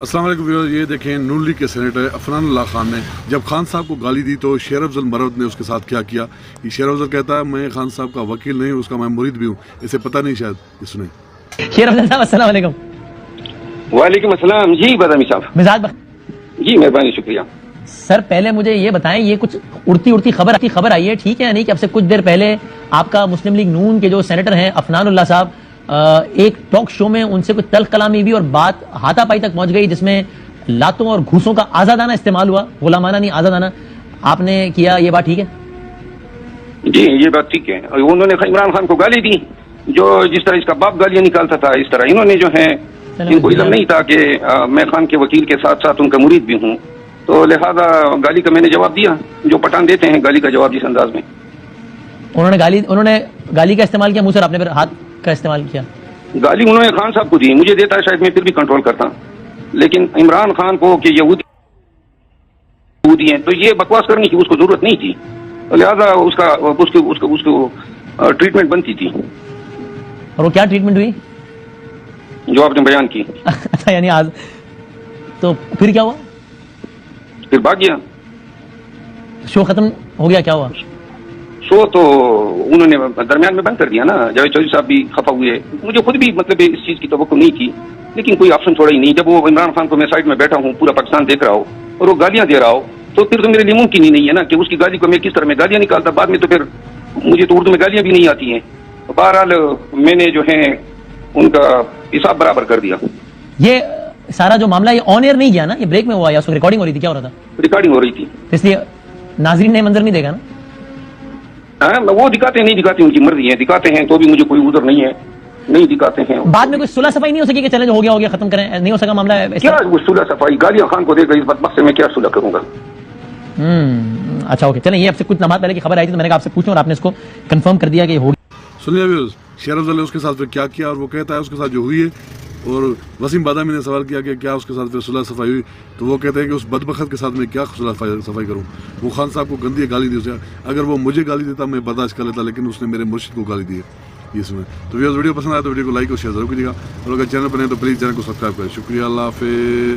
अस्सलाम वालेकुम व्यूअर्स, ये देखें नून लीग के सेनेटर अफनान उल्लाह खान ने जब खान साहब को गाली दी तो शेर अफजल मरवत ने उसके साथ क्या किया। ये शेर अफजल कहता है मैं खान साहब का वकील नहीं, उसका मैं मुरीद भी हूँ। इसे पता नहीं शायद, ये सुने। शेर अफजल साहब अस्सलाम वालेकुम। वालेकुम अस्सलाम जी बदामी साहब। मिजाज जी मेहरबानी, शुक्रिया। सर पहले मुझे ये बताएं, ये कुछ उड़ती खबर आई है, ठीक है या नहीं, कि अब से कुछ देर पहले आपका मुस्लिम लीग नून के जो सेनेटर हैं अफनान उल्लाह साहब एक टॉक शो में उनसे कुछ तल्ख कलामी हुई और बात हाथापाई तक पहुंच गई, जिसमें लातों और घूसों का आजादाना इस्तेमाल हुआ, गुलामाना नहीं आजादाना आपने किया। ये बात ठीक है? जी ये बात ठीक है। उन्होंने इमरान खान को गाली दी, जो जिस तरह इसका बाप गालियां निकालता था, इस तरह इन्होंने जो है, इनको इल्म नहीं था कि मैं खान के वकील के साथ साथ उनका मुरीद भी हूँ, तो लिहाजा गाली का मैंने जवाब दिया, जो पठान देते हैं गाली का जवाब जिस अंदाज में। उन्होंने गाली का इस्तेमाल किया, मुंह सर आपने फिर हाथ का इस्तेमाल किया। गाली उन्होंने खान साहब को दी, मुझे देता है शायद मैं फिर भी कंट्रोल करता, लेकिन इमरान खान को कि यहूदी हैं, तो ये बकवास करने की उसको जरूरत नहीं थी, तो लिहाजा उसको ट्रीटमेंट बनती थी। और वो क्या ट्रीटमेंट हुई जो आपने बयान की। अच्छा, यानी आज तो फिर क्या हुआ? फिर भाग गया, शो खत्म हो गया, क्या हुआ? शो तो उन्होंने दरमियान में बंद कर दिया ना। जावेद चौधरी साहब भी खफा हुए, मुझे खुद भी मतलब इस चीज की तवक्को नहीं थी, लेकिन कोई ऑप्शन छोड़ा ही नहीं। जब वो इमरान खान को मैं साइड में बैठा हूँ, पूरा पाकिस्तान देख रहा हो और वो गालियां दे रहा हो, तो फिर तो मेरे लिए मुमकिन ही नहीं है ना कि उसकी गाली को मैं किस तरह में गालियां निकालता। बाद में तो फिर मुझे तो उर्दू में गालियां भी नहीं आती हैं। तो बहरहाल मैंने जो है उनका हिसाब बराबर कर दिया। ये सारा जो मामला ये ऑन एयर नहीं गया ना, ये ब्रेक में हुआ या उसको रिकॉर्डिंग हो रही थी? क्या हो रहा था? रिकॉर्डिंग हो रही थी, इसलिए नाजरीन ने मंजर नहीं देखा ना। हाँ, वो दिखाते नहीं दिखाते उनकी मर्जी है, दिखाते हैं तो भी मुझे कोई उधर नहीं है, नहीं दिखाते हैं। बाद में कोई सुलह सफाई नहीं हो सकी कि चले जो हो गया खत्म करें? नहीं हो सका मामला? क्या वो सुलह सफाई? गालियां खान को देकर इस बदबख्त से मैं क्या सुलह करूंगा? अच्छा ओके, चलें। ये आपसे कुछ लम्हा पहले की खबर आई थी, तो मैंने कहा आपसे पूछूं और आपने इसको कंफर्म कर दिया कि होगी। सुनिए व्यूअर्स, शेर अफजल ने उसके साथ फिर क्या किया और वो कहता है उसके साथ जो हुई है। और वसीम बादामी ने सवाल किया कि क्या उसके साथ फिर सुलह सफाई हुई, तो वो कहते हैं कि उस बदबख्त के साथ मैं क्या सुलह सफाई करूं। वो खान साहब को गंदी गाली दी उसे, अगर वो मुझे गाली देता मैं बर्दाश्त कर लेता, लेकिन उसने मेरे मुर्शिद को गाली दी है। ये सुने। तो व्यूअर्स, वीडियो पसंद आया तो वीडियो को लाइक और शेयर जरूर कीजिएगा, और अगर चैनल पर नहीं तो प्लीज़ चैनल को सब्सक्राइब करें। शुक्रिया, अल्लाह हाफिज़।